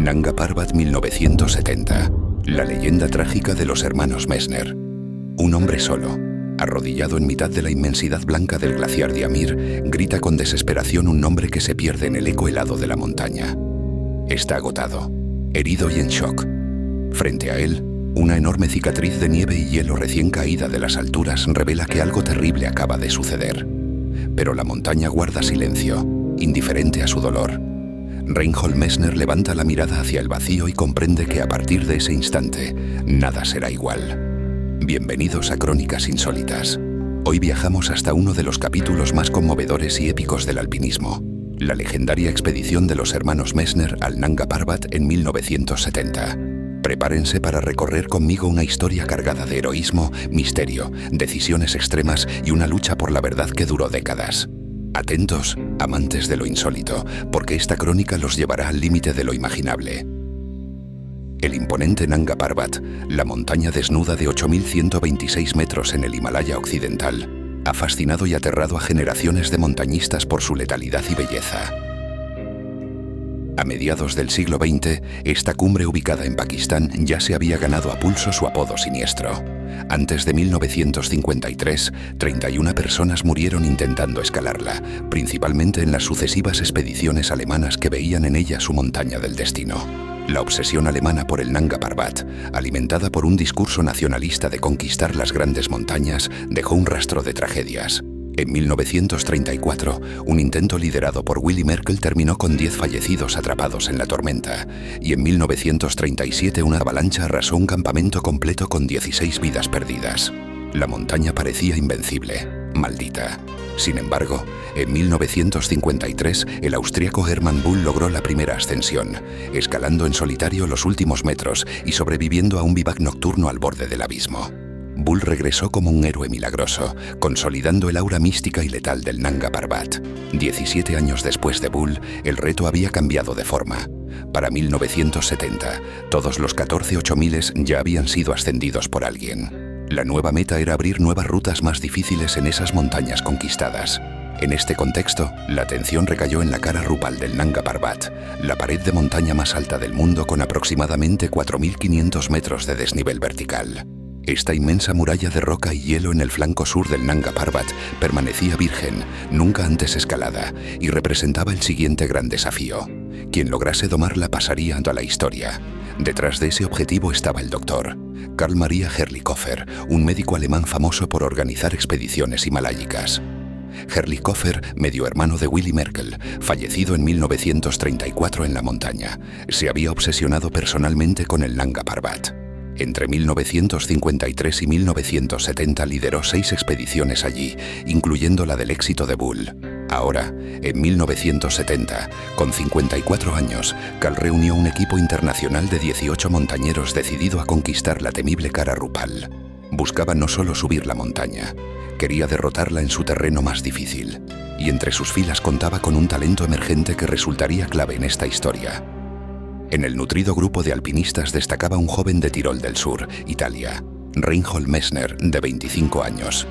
Nanga Parbat 1970. La leyenda trágica de los hermanos Messner. Un hombre solo, arrodillado en mitad de la inmensidad blanca del glaciar Diamir, grita con desesperación un nombre que se pierde en el eco helado de la montaña. Está agotado, herido y en shock. Frente a él, una enorme cicatriz de nieve y hielo recién caída de las alturas revela que algo terrible acaba de suceder. Pero la montaña guarda silencio, indiferente a su dolor. Reinhold Messner levanta la mirada hacia el vacío y comprende que a partir de ese instante, nada será igual. Bienvenidos a Crónicas Insólitas. Hoy viajamos hasta uno de los capítulos más conmovedores y épicos del alpinismo, la legendaria expedición de los hermanos Messner al Nanga Parbat en 1970. Prepárense para recorrer conmigo una historia cargada de heroísmo, misterio, decisiones extremas y una lucha por la verdad que duró décadas. Atentos, amantes de lo insólito, porque esta crónica los llevará al límite de lo imaginable. El imponente Nanga Parbat, la montaña desnuda de 8.126 metros en el Himalaya occidental, ha fascinado y aterrado a generaciones de montañistas por su letalidad y belleza. A mediados del siglo XX, esta cumbre ubicada en Pakistán ya se había ganado a pulso su apodo siniestro. Antes de 1953, 31 personas murieron intentando escalarla, principalmente en las sucesivas expediciones alemanas que veían en ella su montaña del destino. La obsesión alemana por el Nanga Parbat, alimentada por un discurso nacionalista de conquistar las grandes montañas, dejó un rastro de tragedias. En 1934, un intento liderado por Willy Merkel terminó con 10 fallecidos atrapados en la tormenta, y en 1937 una avalancha arrasó un campamento completo con 16 vidas perdidas. La montaña parecía invencible, maldita. Sin embargo, en 1953, el austríaco Hermann Bull logró la primera ascensión, escalando en solitario los últimos metros y sobreviviendo a un vivac nocturno al borde del abismo. Bull regresó como un héroe milagroso, consolidando el aura mística y letal del Nanga Parbat. 17 años después de Bull, el reto había cambiado de forma. Para 1970, todos los 14 8000 ya habían sido ascendidos por alguien. La nueva meta era abrir nuevas rutas más difíciles en esas montañas conquistadas. En este contexto, la atención recayó en la cara Rupal del Nanga Parbat, la pared de montaña más alta del mundo con aproximadamente 4.500 metros de desnivel vertical. Esta inmensa muralla de roca y hielo en el flanco sur del Nanga Parbat permanecía virgen, nunca antes escalada, y representaba el siguiente gran desafío. Quien lograse domarla pasaría a la historia. Detrás de ese objetivo estaba el doctor Karl Maria Herrlichhofer, un médico alemán famoso por organizar expediciones himalayicas. Herrlichhofer, medio hermano de Willy Merkel, fallecido en 1934 en la montaña, se había obsesionado personalmente con el Nanga Parbat. Entre 1953 y 1970 lideró 6 expediciones allí, incluyendo la del éxito de Bull. Ahora, en 1970, con 54 años, Karl reunió un equipo internacional de 18 montañeros decidido a conquistar la temible cara Rupal. Buscaba no solo subir la montaña, quería derrotarla en su terreno más difícil, y entre sus filas contaba con un talento emergente que resultaría clave en esta historia. En el nutrido grupo de alpinistas destacaba un joven de Tirol del Sur, Italia, Reinhold Messner, de 25 años.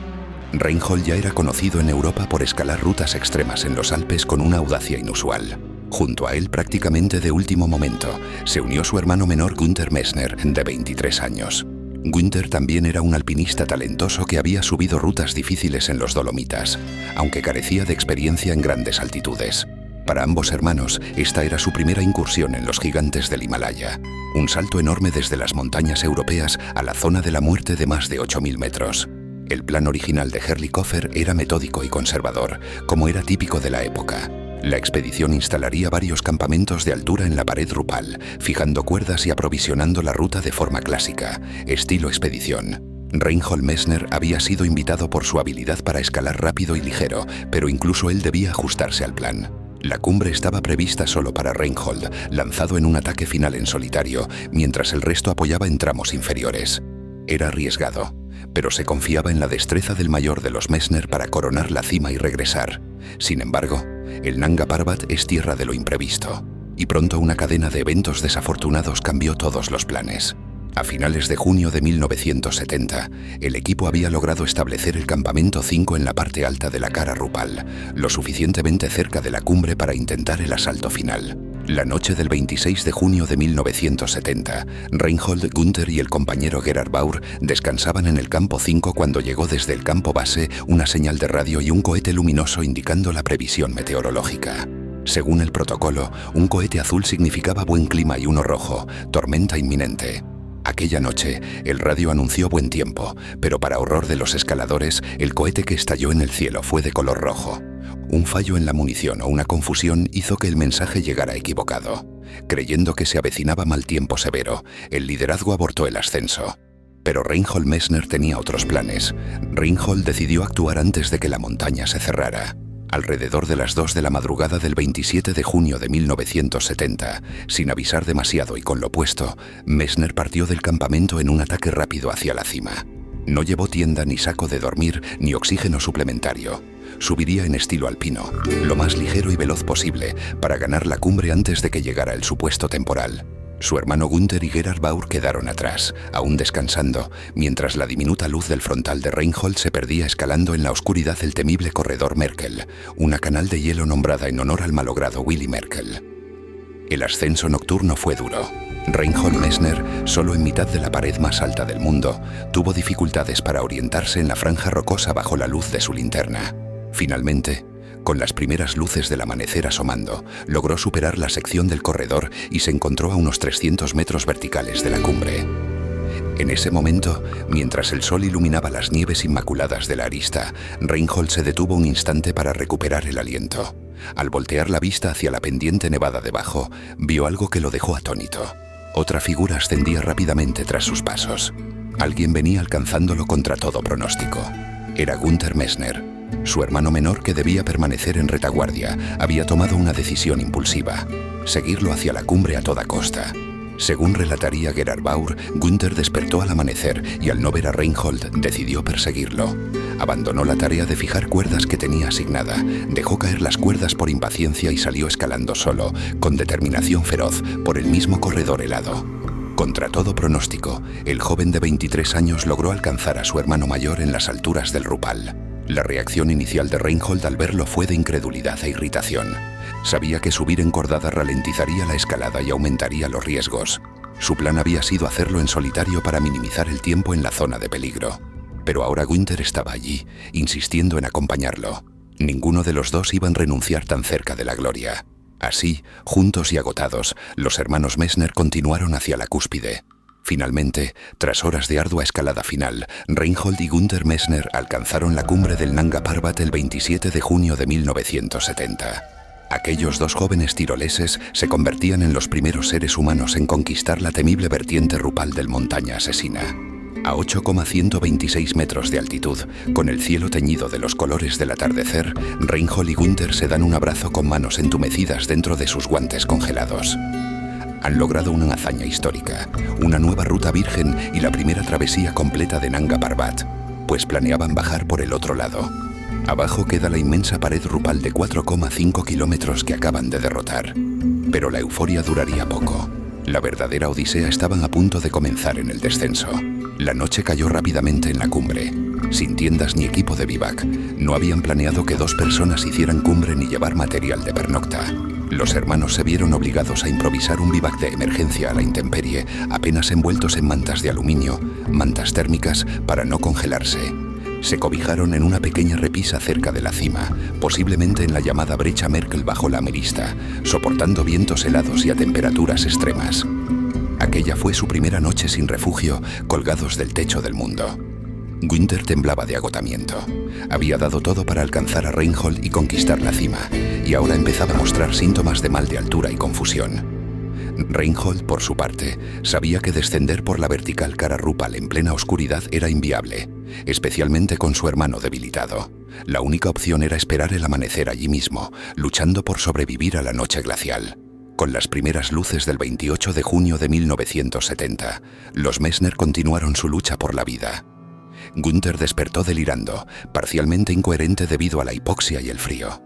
Reinhold ya era conocido en Europa por escalar rutas extremas en los Alpes con una audacia inusual. Junto a él, prácticamente de último momento, se unió su hermano menor Günther Messner, de 23 años. Günther también era un alpinista talentoso que había subido rutas difíciles en los Dolomitas, aunque carecía de experiencia en grandes altitudes. Para ambos hermanos, esta era su primera incursión en los gigantes del Himalaya, un salto enorme desde las montañas europeas a la zona de la muerte de más de 8.000 metros. El plan original de Herrlichhofer era metódico y conservador, como era típico de la época. La expedición instalaría varios campamentos de altura en la pared Rupal, fijando cuerdas y aprovisionando la ruta de forma clásica, estilo expedición. Reinhold Messner había sido invitado por su habilidad para escalar rápido y ligero, pero incluso él debía ajustarse al plan. La cumbre estaba prevista solo para Reinhold, lanzado en un ataque final en solitario, mientras el resto apoyaba en tramos inferiores. Era arriesgado, pero se confiaba en la destreza del mayor de los Messner para coronar la cima y regresar. Sin embargo, el Nanga Parbat es tierra de lo imprevisto, y pronto una cadena de eventos desafortunados cambió todos los planes. A finales de junio de 1970, el equipo había logrado establecer el campamento 5 en la parte alta de la cara Rupal, lo suficientemente cerca de la cumbre para intentar el asalto final. La noche del 26 de junio de 1970, Reinhold, Günther y el compañero Gerhard Baur descansaban en el campo 5 cuando llegó desde el campo base una señal de radio y un cohete luminoso indicando la previsión meteorológica. Según el protocolo, un cohete azul significaba buen clima y uno rojo, tormenta inminente. Aquella noche, el radio anunció buen tiempo, pero para horror de los escaladores, el cohete que estalló en el cielo fue de color rojo. Un fallo en la munición o una confusión hizo que el mensaje llegara equivocado. Creyendo que se avecinaba mal tiempo severo, el liderazgo abortó el ascenso. Pero Reinhold Messner tenía otros planes. Reinhold decidió actuar antes de que la montaña se cerrara. Alrededor de las 2 de la madrugada del 27 de junio de 1970, sin avisar demasiado y con lo puesto, Messner partió del campamento en un ataque rápido hacia la cima. No llevó tienda ni saco de dormir ni oxígeno suplementario. Subiría en estilo alpino, lo más ligero y veloz posible, para ganar la cumbre antes de que llegara el supuesto temporal. Su hermano Günther y Gerhard Baur quedaron atrás, aún descansando, mientras la diminuta luz del frontal de Reinhold se perdía escalando en la oscuridad el temible corredor Merkel, una canal de hielo nombrada en honor al malogrado Willy Merkel. El ascenso nocturno fue duro. Reinhold Messner, solo en mitad de la pared más alta del mundo, tuvo dificultades para orientarse en la franja rocosa bajo la luz de su linterna. Finalmente, con las primeras luces del amanecer asomando, logró superar la sección del corredor y se encontró a unos 300 metros verticales de la cumbre. En ese momento, mientras el sol iluminaba las nieves inmaculadas de la arista, Reinhold se detuvo un instante para recuperar el aliento. Al voltear la vista hacia la pendiente nevada debajo, vio algo que lo dejó atónito. Otra figura ascendía rápidamente tras sus pasos. Alguien venía alcanzándolo contra todo pronóstico. Era Günther Messner. Su hermano menor, que debía permanecer en retaguardia, había tomado una decisión impulsiva: seguirlo hacia la cumbre a toda costa. Según relataría Gerhard Baur, Günther despertó al amanecer y al no ver a Reinhold decidió perseguirlo. Abandonó la tarea de fijar cuerdas que tenía asignada, dejó caer las cuerdas por impaciencia y salió escalando solo, con determinación feroz, por el mismo corredor helado. Contra todo pronóstico, el joven de 23 años logró alcanzar a su hermano mayor en las alturas del Rupal. La reacción inicial de Reinhold al verlo fue de incredulidad e irritación. Sabía que subir encordada ralentizaría la escalada y aumentaría los riesgos. Su plan había sido hacerlo en solitario para minimizar el tiempo en la zona de peligro. Pero ahora Günther estaba allí, insistiendo en acompañarlo. Ninguno de los dos iban a renunciar tan cerca de la gloria. Así, juntos y agotados, los hermanos Messner continuaron hacia la cúspide. Finalmente, tras horas de ardua escalada final, Reinhold y Günther Messner alcanzaron la cumbre del Nanga Parbat el 27 de junio de 1970. Aquellos dos jóvenes tiroleses se convertían en los primeros seres humanos en conquistar la temible vertiente Rupal del montaña asesina. A 8,126 metros de altitud, con el cielo teñido de los colores del atardecer, Reinhold y Günther se dan un abrazo con manos entumecidas dentro de sus guantes congelados. Han logrado una hazaña histórica, una nueva ruta virgen y la primera travesía completa de Nanga Parbat, pues planeaban bajar por el otro lado. Abajo queda la inmensa pared Rupal de 4,5 kilómetros que acaban de derrotar. Pero la euforia duraría poco. La verdadera odisea estaban a punto de comenzar en el descenso. La noche cayó rápidamente en la cumbre. Sin tiendas ni equipo de vivac, no habían planeado que dos personas hicieran cumbre ni llevar material de pernocta. Los hermanos se vieron obligados a improvisar un vivac de emergencia a la intemperie, apenas envueltos en mantas de aluminio, mantas térmicas para no congelarse. Se cobijaron en una pequeña repisa cerca de la cima, posiblemente en la llamada brecha Merkel bajo la Amerista, soportando vientos helados y a temperaturas extremas. Aquella fue su primera noche sin refugio, colgados del techo del mundo. Günther temblaba de agotamiento. Había dado todo para alcanzar a Reinhold y conquistar la cima, y ahora empezaba a mostrar síntomas de mal de altura y confusión. Reinhold, por su parte, sabía que descender por la vertical cara Rupal en plena oscuridad era inviable, especialmente con su hermano debilitado. La única opción era esperar el amanecer allí mismo, luchando por sobrevivir a la noche glacial. Con las primeras luces del 28 de junio de 1970, los Messner continuaron su lucha por la vida. Günther despertó delirando, parcialmente incoherente debido a la hipoxia y el frío.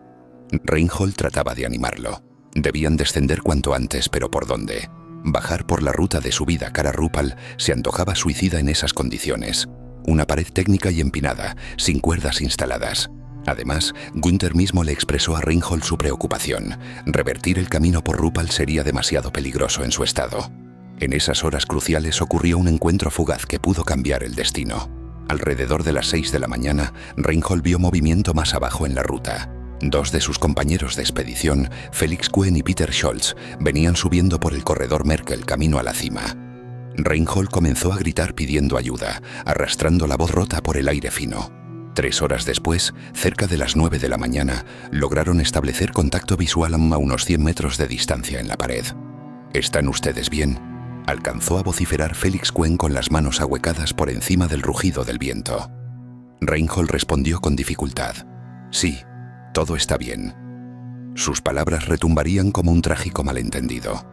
Reinhold trataba de animarlo. Debían descender cuanto antes, pero ¿por dónde? Bajar por la ruta de subida cara Rupal se antojaba suicida en esas condiciones. Una pared técnica y empinada, sin cuerdas instaladas. Además, Gunther mismo le expresó a Reinhold su preocupación. Revertir el camino por Rupal sería demasiado peligroso en su estado. En esas horas cruciales ocurrió un encuentro fugaz que pudo cambiar el destino. Alrededor de las 6 de la mañana, Reinhold vio movimiento más abajo en la ruta. Dos de sus compañeros de expedición, Felix Quinn y Peter Scholz, venían subiendo por el corredor Merkel camino a la cima. Reinhold comenzó a gritar pidiendo ayuda, arrastrando la voz rota por el aire fino. 3 horas después, cerca de las 9 de la mañana, lograron establecer contacto visual a unos 100 metros de distancia en la pared. ¿Están ustedes bien?, alcanzó a vociferar Felix Quinn con las manos ahuecadas por encima del rugido del viento. Reinhold respondió con dificultad: «Sí, todo está bien». Sus palabras retumbarían como un trágico malentendido.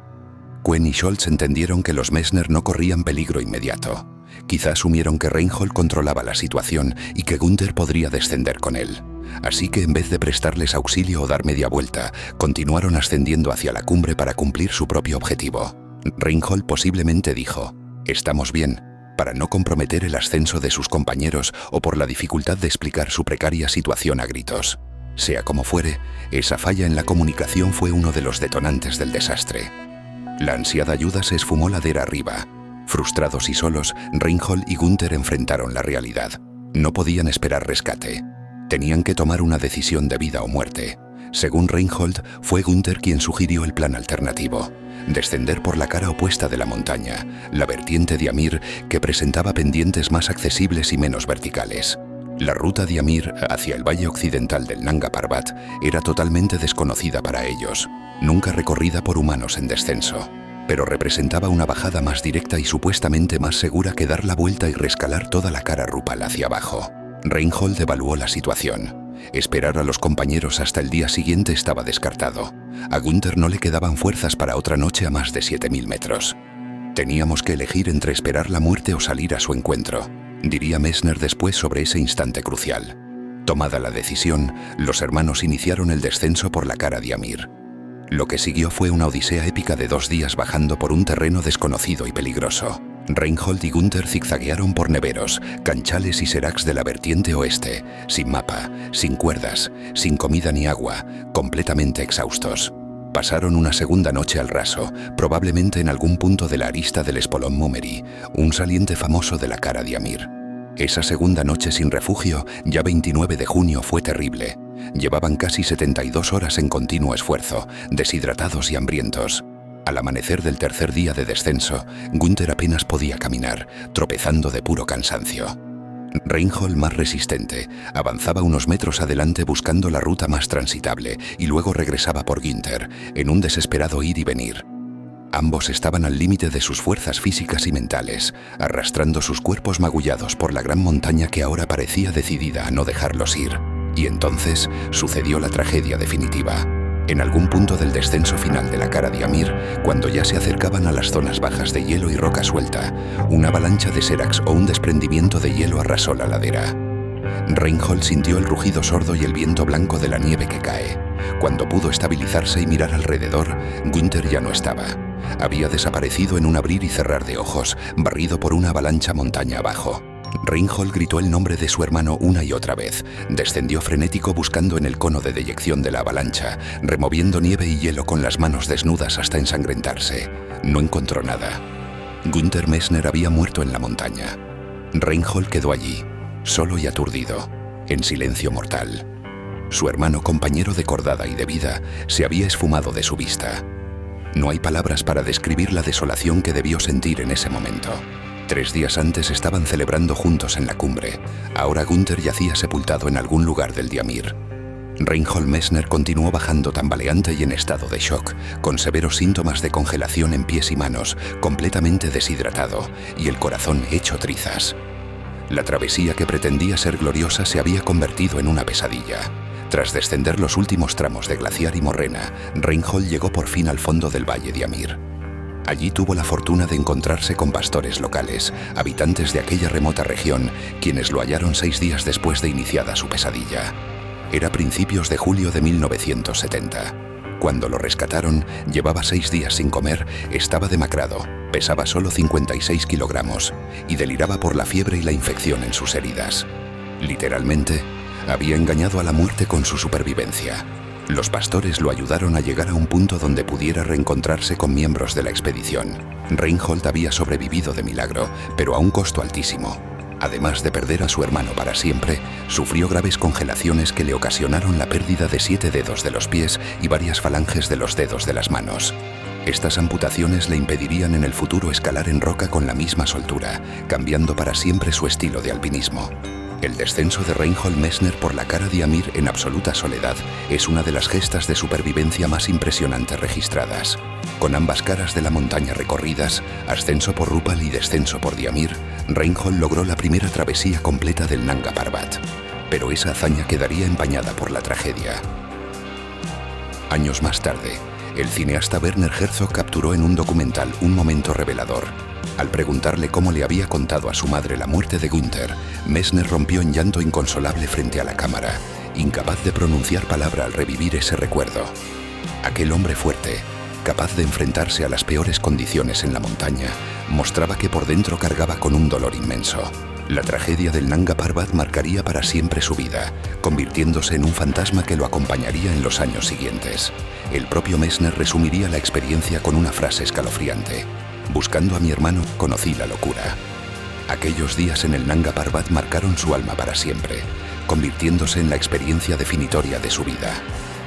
Quinn y Scholz entendieron que los Messner no corrían peligro inmediato. Quizá asumieron que Reinhold controlaba la situación y que Gunther podría descender con él. Así que en vez de prestarles auxilio o dar media vuelta, continuaron ascendiendo hacia la cumbre para cumplir su propio objetivo. Reinhold posiblemente dijo: «Estamos bien», para no comprometer el ascenso de sus compañeros o por la dificultad de explicar su precaria situación a gritos. Sea como fuere, esa falla en la comunicación fue uno de los detonantes del desastre. La ansiada ayuda se esfumó ladera arriba. Frustrados y solos, Reinhold y Gunther enfrentaron la realidad. No podían esperar rescate. Tenían que tomar una decisión de vida o muerte. Según Reinhold, fue Gunther quien sugirió el plan alternativo: descender por la cara opuesta de la montaña, la vertiente de Amir, que presentaba pendientes más accesibles y menos verticales. La ruta de Amir hacia el valle occidental del Nanga Parbat era totalmente desconocida para ellos, nunca recorrida por humanos en descenso, pero representaba una bajada más directa y supuestamente más segura que dar la vuelta y rescalar toda la cara Rupal hacia abajo. Reinhold evaluó la situación. Esperar a los compañeros hasta el día siguiente estaba descartado. A Gunther no le quedaban fuerzas para otra noche a más de 7000 metros. «Teníamos que elegir entre esperar la muerte o salir a su encuentro», diría Messner después sobre ese instante crucial. Tomada la decisión, los hermanos iniciaron el descenso por la cara de Amir. Lo que siguió fue una odisea épica de 2 días bajando por un terreno desconocido y peligroso. Reinhold y Gunther zigzaguearon por neveros, canchales y seracs de la vertiente oeste, sin mapa, sin cuerdas, sin comida ni agua, completamente exhaustos. Pasaron una segunda noche al raso, probablemente en algún punto de la arista del espolón Mumeri, un saliente famoso de la cara de Amir. Esa segunda noche sin refugio, ya 29 de junio, fue terrible. Llevaban casi 72 horas en continuo esfuerzo, deshidratados y hambrientos. Al amanecer del tercer día de descenso, Gunther apenas podía caminar, tropezando de puro cansancio. Reinhold, más resistente, avanzaba unos metros adelante buscando la ruta más transitable y luego regresaba por Gunther, en un desesperado ir y venir. Ambos estaban al límite de sus fuerzas físicas y mentales, arrastrando sus cuerpos magullados por la gran montaña que ahora parecía decidida a no dejarlos ir. Y entonces sucedió la tragedia definitiva. En algún punto del descenso final de la cara de Amir, cuando ya se acercaban a las zonas bajas de hielo y roca suelta, una avalancha de seracs o un desprendimiento de hielo arrasó la ladera. Reinhold sintió el rugido sordo y el viento blanco de la nieve que cae. Cuando pudo estabilizarse y mirar alrededor, Gunther ya no estaba. Había desaparecido en un abrir y cerrar de ojos, barrido por una avalancha montaña abajo. Reinhold gritó el nombre de su hermano una y otra vez. Descendió frenético buscando en el cono de deyección de la avalancha, removiendo nieve y hielo con las manos desnudas hasta ensangrentarse. No encontró nada. Gunther Messner había muerto en la montaña. Reinhold quedó allí, solo y aturdido, en silencio mortal. Su hermano, compañero de cordada y de vida, se había esfumado de su vista. No hay palabras para describir la desolación que debió sentir en ese momento. 3 días antes estaban celebrando juntos en la cumbre. Ahora Gunther yacía sepultado en algún lugar del Diamir. Reinhold Messner continuó bajando tambaleante y en estado de shock, con severos síntomas de congelación en pies y manos, completamente deshidratado y el corazón hecho trizas. La travesía que pretendía ser gloriosa se había convertido en una pesadilla. Tras descender los últimos tramos de glaciar y morrena, Reinhold llegó por fin al fondo del valle de Amir. Allí tuvo la fortuna de encontrarse con pastores locales, habitantes de aquella remota región, quienes lo hallaron 6 días después de iniciada su pesadilla. Era principios de julio de 1970. Cuando lo rescataron, llevaba 6 días sin comer, estaba demacrado, pesaba solo 56 kilogramos y deliraba por la fiebre y la infección en sus heridas. Literalmente, Había engañado a la muerte con su supervivencia. Los pastores lo ayudaron a llegar a un punto donde pudiera reencontrarse con miembros de la expedición. Reinhold había sobrevivido de milagro, pero a un costo altísimo. Además de perder a su hermano para siempre, sufrió graves congelaciones que le ocasionaron la pérdida de 7 dedos de los pies y varias falanges de los dedos de las manos. Estas amputaciones le impedirían en el futuro escalar en roca con la misma soltura, cambiando para siempre su estilo de alpinismo. El descenso de Reinhold Messner por la cara de Amir en absoluta soledad es una de las gestas de supervivencia más impresionantes registradas. Con ambas caras de la montaña recorridas, ascenso por Rupal y descenso por Diamir, Reinhold logró la primera travesía completa del Nanga Parbat. Pero esa hazaña quedaría empañada por la tragedia. Años más tarde, el cineasta Werner Herzog capturó en un documental un momento revelador. Al preguntarle cómo le había contado a su madre la muerte de Günther, Messner rompió en llanto inconsolable frente a la cámara, incapaz de pronunciar palabra al revivir ese recuerdo. Aquel hombre fuerte, capaz de enfrentarse a las peores condiciones en la montaña, mostraba que por dentro cargaba con un dolor inmenso. La tragedia del Nanga Parbat marcaría para siempre su vida, convirtiéndose en un fantasma que lo acompañaría en los años siguientes. El propio Messner resumiría la experiencia con una frase escalofriante: buscando a mi hermano, conocí la locura. Aquellos días en el Nanga Parbat marcaron su alma para siempre, convirtiéndose en la experiencia definitoria de su vida.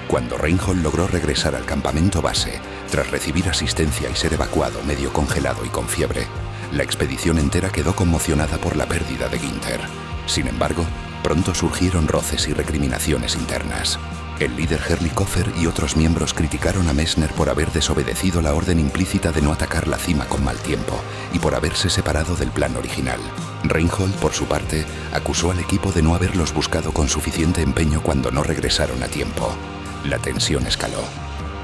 Cuando Reinhold logró regresar al campamento base, tras recibir asistencia y ser evacuado medio congelado y con fiebre, la expedición entera quedó conmocionada por la pérdida de Günther. Sin embargo, pronto surgieron roces y recriminaciones internas. El líder Herlikofer y otros miembros criticaron a Messner por haber desobedecido la orden implícita de no atacar la cima con mal tiempo y por haberse separado del plan original. Reinhold, por su parte, acusó al equipo de no haberlos buscado con suficiente empeño cuando no regresaron a tiempo. La tensión escaló.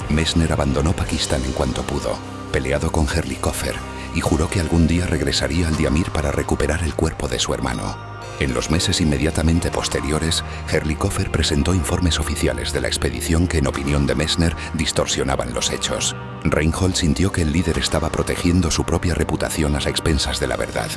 Messner abandonó Pakistán en cuanto pudo, peleado con Herlikofer, y juró que algún día regresaría al Diamir para recuperar el cuerpo de su hermano. En los meses inmediatamente posteriores, Herlikofer presentó informes oficiales de la expedición que, en opinión de Messner, distorsionaban los hechos. Reinhold sintió que el líder estaba protegiendo su propia reputación a expensas de la verdad.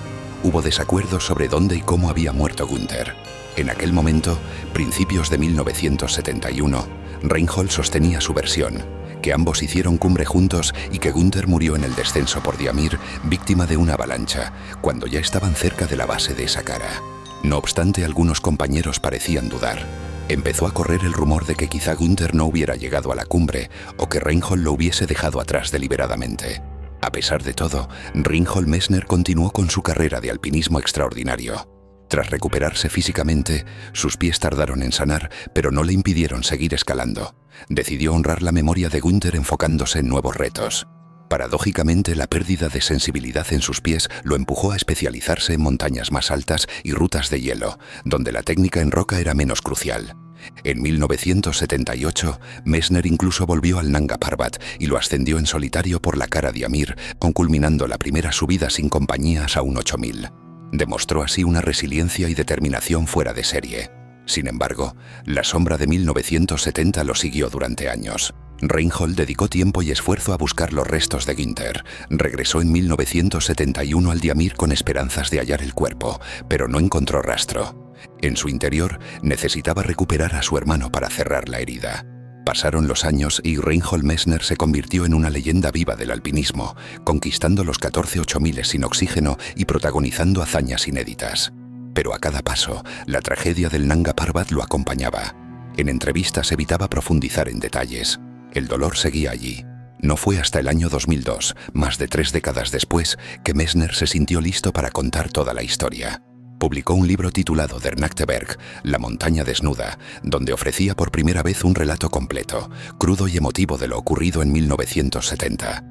Hubo desacuerdos sobre dónde y cómo había muerto Günther. En aquel momento, principios de 1971, Reinhold sostenía su versión, que ambos hicieron cumbre juntos y que Günther murió en el descenso por Diamir, víctima de una avalancha, cuando ya estaban cerca de la base de Saqqara. No obstante, algunos compañeros parecían dudar. Empezó a correr el rumor de que quizá Günther no hubiera llegado a la cumbre o que Reinhold lo hubiese dejado atrás deliberadamente. A pesar de todo, Reinhold Messner continuó con su carrera de alpinismo extraordinario. Tras recuperarse físicamente, sus pies tardaron en sanar, pero no le impidieron seguir escalando. Decidió honrar la memoria de Günther enfocándose en nuevos retos. Paradójicamente, la pérdida de sensibilidad en sus pies lo empujó a especializarse en montañas más altas y rutas de hielo, donde la técnica en roca era menos crucial. En 1978, Messner incluso volvió al Nanga Parbat y lo ascendió en solitario por la cara de Amir, culminando la primera subida sin compañías a un 8000. Demostró así una resiliencia y determinación fuera de serie. Sin embargo, la sombra de 1970 lo siguió durante años. Reinhold dedicó tiempo y esfuerzo a buscar los restos de Günther. Regresó en 1971 al Diamir con esperanzas de hallar el cuerpo, pero no encontró rastro. En su interior, necesitaba recuperar a su hermano para cerrar la herida. Pasaron los años y Reinhold Messner se convirtió en una leyenda viva del alpinismo, conquistando los 14 8000 sin oxígeno y protagonizando hazañas inéditas. Pero a cada paso, la tragedia del Nanga Parbat lo acompañaba. En entrevistas evitaba profundizar en detalles. El dolor seguía allí. No fue hasta el año 2002, más de 3 décadas después, que Messner se sintió listo para contar toda la historia. Publicó un libro titulado Der nackte Berg, La montaña desnuda, donde ofrecía por primera vez un relato completo, crudo y emotivo de lo ocurrido en 1970.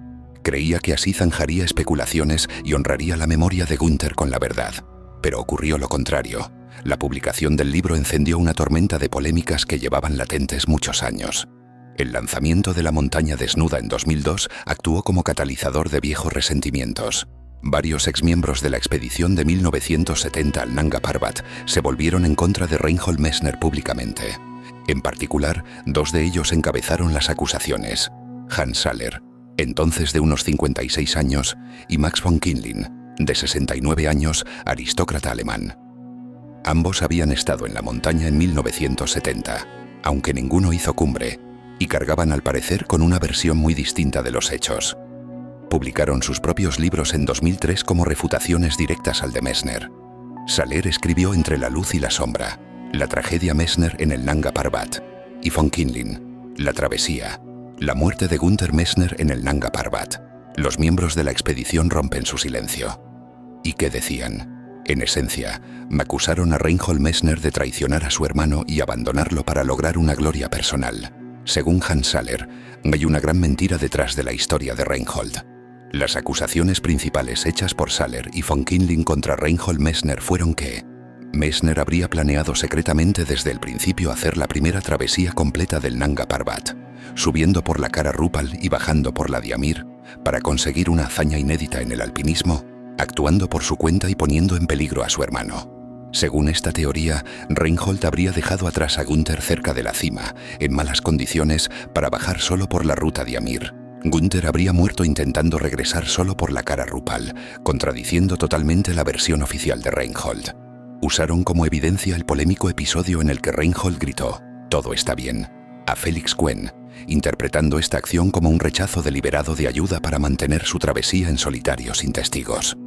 Creía que así zanjaría especulaciones y honraría la memoria de Günther con la verdad. Pero ocurrió lo contrario. La publicación del libro encendió una tormenta de polémicas que llevaban latentes muchos años. El lanzamiento de La montaña desnuda en 2002 actuó como catalizador de viejos resentimientos. Varios exmiembros de la expedición de 1970 al Nanga Parbat se volvieron en contra de Reinhold Messner públicamente. En particular, 2 de ellos encabezaron las acusaciones: Hans Saller, entonces de unos 56 años, y Max von Kindlin, de 69 años, aristócrata alemán. Ambos habían estado en la montaña en 1970, aunque ninguno hizo cumbre, y cargaban al parecer con una versión muy distinta de los hechos. Publicaron sus propios libros en 2003 como refutaciones directas al de Messner. Saler escribió Entre la luz y la sombra, la tragedia Messner en el Nanga Parbat, y von Kinlin, La travesía, la muerte de Günther Messner en el Nanga Parbat. Los miembros de la expedición rompen su silencio. ¿Y qué decían? En esencia, me acusaron a Reinhold Messner de traicionar a su hermano y abandonarlo para lograr una gloria personal. Según Hans Saler, hay una gran mentira detrás de la historia de Reinhold. Las acusaciones principales hechas por Saler y von Kinlin contra Reinhold Messner fueron que Messner habría planeado secretamente desde el principio hacer la primera travesía completa del Nanga Parbat, subiendo por la Kara Rupal y bajando por la Diamir, para conseguir una hazaña inédita en el alpinismo, actuando por su cuenta y poniendo en peligro a su hermano. Según esta teoría, Reinhold habría dejado atrás a Günther cerca de la cima, en malas condiciones, para bajar solo por la ruta Diamir. Günther habría muerto intentando regresar solo por la Kara Rupal, contradiciendo totalmente la versión oficial de Reinhold. Usaron como evidencia el polémico episodio en el que Reinhold gritó «Todo está bien» a Felix Quen, interpretando esta acción como un rechazo deliberado de ayuda para mantener su travesía en solitario sin testigos.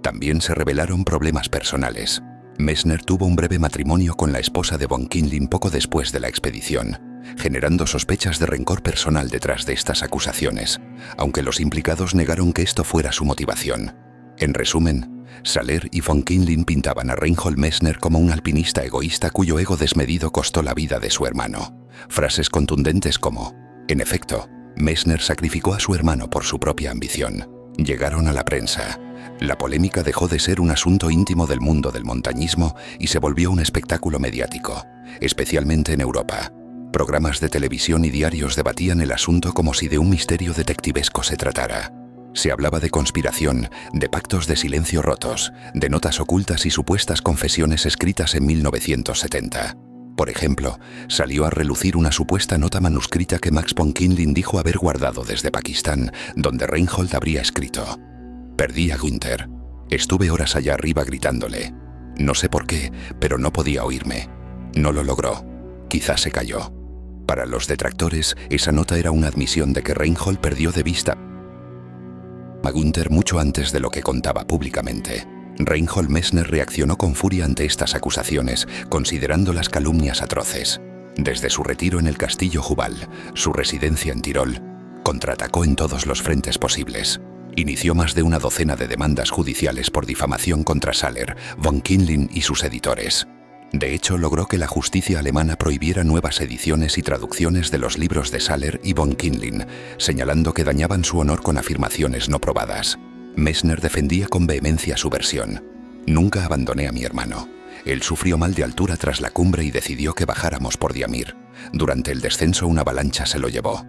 También se revelaron problemas personales. Messner tuvo un breve matrimonio con la esposa de von Kinlin poco después de la expedición, generando sospechas de rencor personal detrás de estas acusaciones, aunque los implicados negaron que esto fuera su motivación. En resumen, Saler y von Kinlin pintaban a Reinhold Messner como un alpinista egoísta cuyo ego desmedido costó la vida de su hermano. Frases contundentes como «En efecto, Messner sacrificó a su hermano por su propia ambición», llegaron a la prensa. La polémica dejó de ser un asunto íntimo del mundo del montañismo y se volvió un espectáculo mediático, especialmente en Europa. Programas de televisión y diarios debatían el asunto como si de un misterio detectivesco se tratara. Se hablaba de conspiración, de pactos de silencio rotos, de notas ocultas y supuestas confesiones escritas en 1970. Por ejemplo, salió a relucir una supuesta nota manuscrita que Max von Kinlin dijo haber guardado desde Pakistán, donde Reinhold habría escrito: «Perdí a Günther. Estuve horas allá arriba gritándole. No sé por qué, pero no podía oírme. No lo logró. Quizás se cayó». Para los detractores, esa nota era una admisión de que Reinhold perdió de vista a Günther mucho antes de lo que contaba públicamente. Reinhold Messner reaccionó con furia ante estas acusaciones, considerando las calumnias atroces. Desde su retiro en el castillo Jubal, su residencia en Tirol, contraatacó en todos los frentes posibles. Inició más de una docena de demandas judiciales por difamación contra Saler, von Kinlin y sus editores. De hecho, logró que la justicia alemana prohibiera nuevas ediciones y traducciones de los libros de Saler y von Kinlin, señalando que dañaban su honor con afirmaciones no probadas. Messner defendía con vehemencia su versión. «Nunca abandoné a mi hermano. Él sufrió mal de altura tras la cumbre y decidió que bajáramos por Diamir. Durante el descenso una avalancha se lo llevó».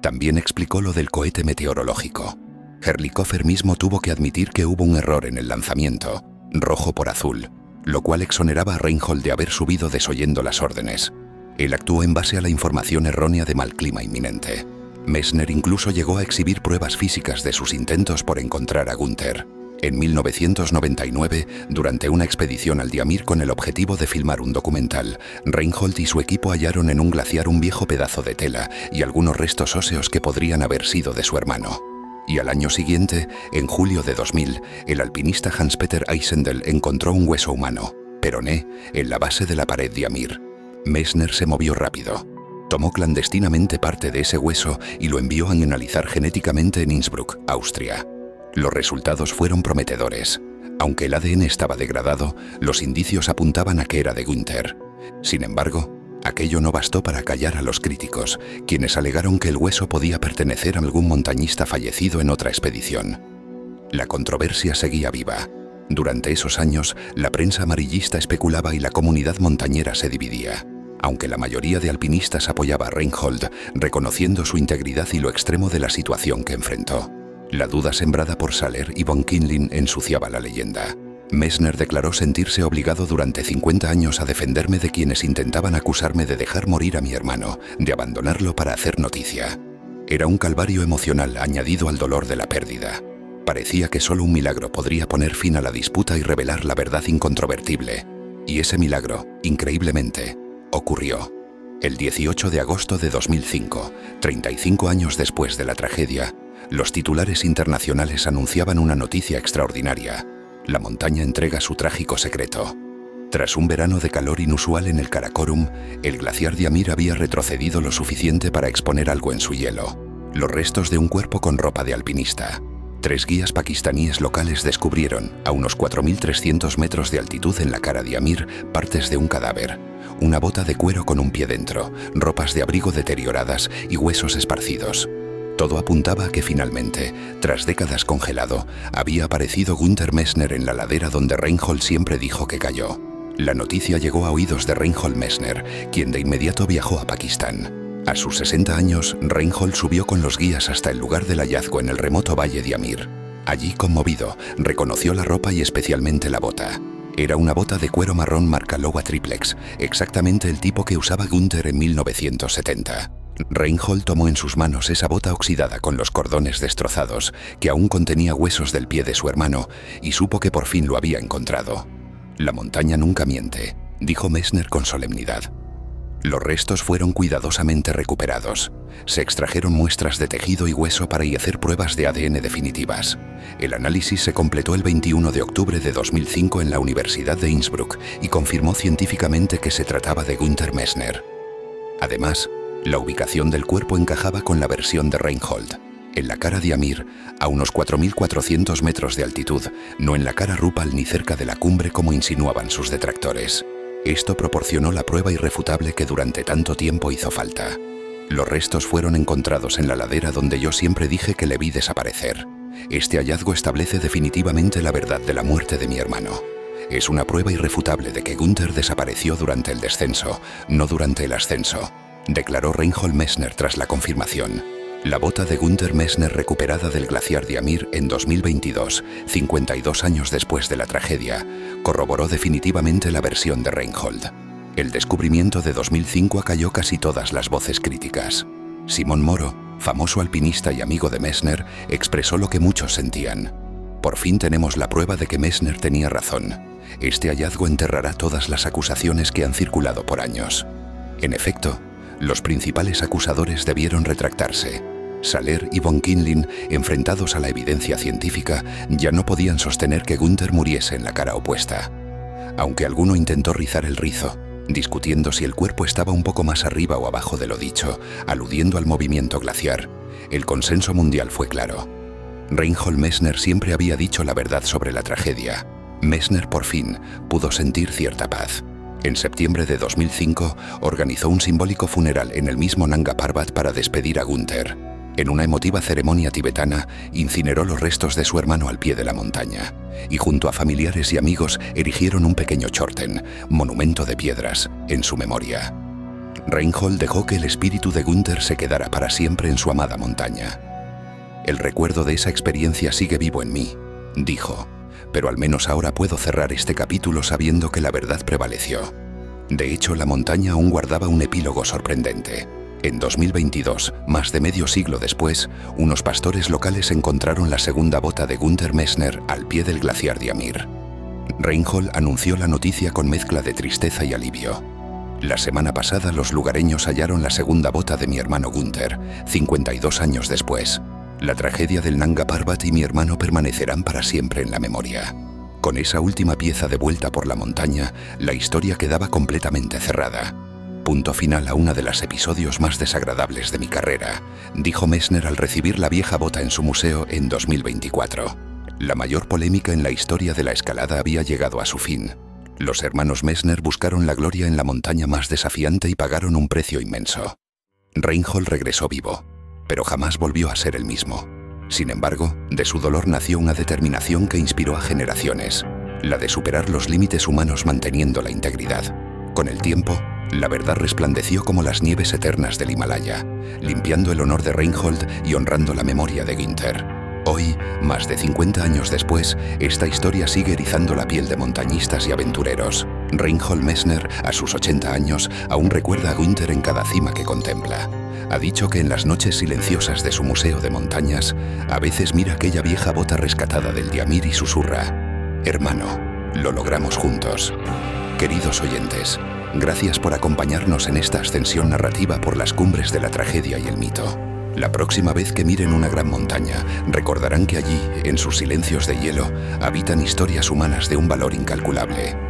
También explicó lo del cohete meteorológico. Herlikofer mismo tuvo que admitir que hubo un error en el lanzamiento, rojo por azul, lo cual exoneraba a Reinhold de haber subido desoyendo las órdenes. Él actuó en base a la información errónea de mal clima inminente. Messner incluso llegó a exhibir pruebas físicas de sus intentos por encontrar a Günther. En 1999, durante una expedición al Diamir con el objetivo de filmar un documental, Reinhold y su equipo hallaron en un glaciar un viejo pedazo de tela y algunos restos óseos que podrían haber sido de su hermano. Y al año siguiente, en julio de 2000, el alpinista Hans-Peter Eisendel encontró un hueso humano, peroné, en la base de la pared Diamir. Messner se movió rápido. Tomó clandestinamente parte de ese hueso y lo envió a analizar genéticamente en Innsbruck, Austria. Los resultados fueron prometedores. Aunque el ADN estaba degradado, los indicios apuntaban a que era de Günther. Sin embargo, aquello no bastó para callar a los críticos, quienes alegaron que el hueso podía pertenecer a algún montañista fallecido en otra expedición. La controversia seguía viva. Durante esos años, la prensa amarillista especulaba y la comunidad montañera se dividía. Aunque la mayoría de alpinistas apoyaba a Reinhold, reconociendo su integridad y lo extremo de la situación que enfrentó. La duda sembrada por Saler y von Kinlin ensuciaba la leyenda. Messner declaró sentirse obligado durante 50 años a defenderme de quienes intentaban acusarme de dejar morir a mi hermano, de abandonarlo para hacer noticia. Era un calvario emocional añadido al dolor de la pérdida. Parecía que solo un milagro podría poner fin a la disputa y revelar la verdad incontrovertible. Y ese milagro, increíblemente, ocurrió. El 18 de agosto de 2005, 35 años después de la tragedia, los titulares internacionales anunciaban una noticia extraordinaria. La montaña entrega su trágico secreto. Tras un verano de calor inusual en el Karakorum, el glaciar Diamir había retrocedido lo suficiente para exponer algo en su hielo: los restos de un cuerpo con ropa de alpinista. 3 guías pakistaníes locales descubrieron, a unos 4.300 metros de altitud en la cara Diamir, partes de un cadáver, una bota de cuero con un pie dentro, ropas de abrigo deterioradas y huesos esparcidos. Todo apuntaba a que finalmente, tras décadas congelado, había aparecido Günther Messner en la ladera donde Reinhold siempre dijo que cayó. La noticia llegó a oídos de Reinhold Messner, quien de inmediato viajó a Pakistán. A sus 60 años, Reinhold subió con los guías hasta el lugar del hallazgo en el remoto valle Diamir. Allí, conmovido, reconoció la ropa y especialmente la bota. Era una bota de cuero marrón marca Lowa Triplex, exactamente el tipo que usaba Günther en 1970. Reinhold tomó en sus manos esa bota oxidada con los cordones destrozados, que aún contenía huesos del pie de su hermano, y supo que por fin lo había encontrado. «La montaña nunca miente», dijo Messner con solemnidad. Los restos fueron cuidadosamente recuperados. Se extrajeron muestras de tejido y hueso para hacer pruebas de ADN definitivas. El análisis se completó el 21 de octubre de 2005 en la Universidad de Innsbruck y confirmó científicamente que se trataba de Günther Messner. Además, la ubicación del cuerpo encajaba con la versión de Reinhold. En la cara Diamir, a unos 4.400 metros de altitud, no en la cara Rupal ni cerca de la cumbre como insinuaban sus detractores. Esto proporcionó la prueba irrefutable que durante tanto tiempo hizo falta. Los restos fueron encontrados en la ladera donde yo siempre dije que le vi desaparecer. Este hallazgo establece definitivamente la verdad de la muerte de mi hermano. Es una prueba irrefutable de que Günther desapareció durante el descenso, no durante el ascenso, declaró Reinhold Messner tras la confirmación. La bota de Günther Messner recuperada del glaciar Diamir en 2022, 52 años después de la tragedia, corroboró definitivamente la versión de Reinhold. El descubrimiento de 2005 acalló casi todas las voces críticas. Simón Moro, famoso alpinista y amigo de Messner, expresó lo que muchos sentían. «Por fin tenemos la prueba de que Messner tenía razón. Este hallazgo enterrará todas las acusaciones que han circulado por años». En efecto, los principales acusadores debieron retractarse. Saler y von Kinlin, enfrentados a la evidencia científica, ya no podían sostener que Günther muriese en la cara opuesta. Aunque alguno intentó rizar el rizo, discutiendo si el cuerpo estaba un poco más arriba o abajo de lo dicho, aludiendo al movimiento glaciar, el consenso mundial fue claro. Reinhold Messner siempre había dicho la verdad sobre la tragedia. Messner por fin pudo sentir cierta paz. En septiembre de 2005, organizó un simbólico funeral en el mismo Nanga Parbat para despedir a Günther. En una emotiva ceremonia tibetana, incineró los restos de su hermano al pie de la montaña, y junto a familiares y amigos erigieron un pequeño chorten, monumento de piedras, en su memoria. Reinhold dejó que el espíritu de Günther se quedara para siempre en su amada montaña. «El recuerdo de esa experiencia sigue vivo en mí», dijo. «Pero al menos ahora puedo cerrar este capítulo sabiendo que la verdad prevaleció». De hecho, la montaña aún guardaba un epílogo sorprendente. En 2022, más de medio siglo después, unos pastores locales encontraron la segunda bota de Günther Messner al pie del glaciar Diamir. Reinhold anunció la noticia con mezcla de tristeza y alivio. «La semana pasada los lugareños hallaron la segunda bota de mi hermano Günther, 52 años después. La tragedia del Nanga Parbat y mi hermano permanecerán para siempre en la memoria». Con esa última pieza de vuelta por la montaña, la historia quedaba completamente cerrada. «Punto final a uno de los episodios más desagradables de mi carrera», dijo Messner al recibir la vieja bota en su museo en 2024. La mayor polémica en la historia de la escalada había llegado a su fin. Los hermanos Messner buscaron la gloria en la montaña más desafiante y pagaron un precio inmenso. Reinhold regresó vivo, pero jamás volvió a ser el mismo. Sin embargo, de su dolor nació una determinación que inspiró a generaciones, la de superar los límites humanos manteniendo la integridad. Con el tiempo, la verdad resplandeció como las nieves eternas del Himalaya, limpiando el honor de Reinhold y honrando la memoria de Günther. Hoy, más de 50 años después, esta historia sigue erizando la piel de montañistas y aventureros. Reinhold Messner, a sus 80 años, aún recuerda a Günther en cada cima que contempla. Ha dicho que en las noches silenciosas de su museo de montañas, a veces mira aquella vieja bota rescatada del Diamir y susurra: «Hermano, lo logramos juntos». Queridos oyentes, gracias por acompañarnos en esta ascensión narrativa por las cumbres de la tragedia y el mito. La próxima vez que miren una gran montaña, recordarán que allí, en sus silencios de hielo, habitan historias humanas de un valor incalculable.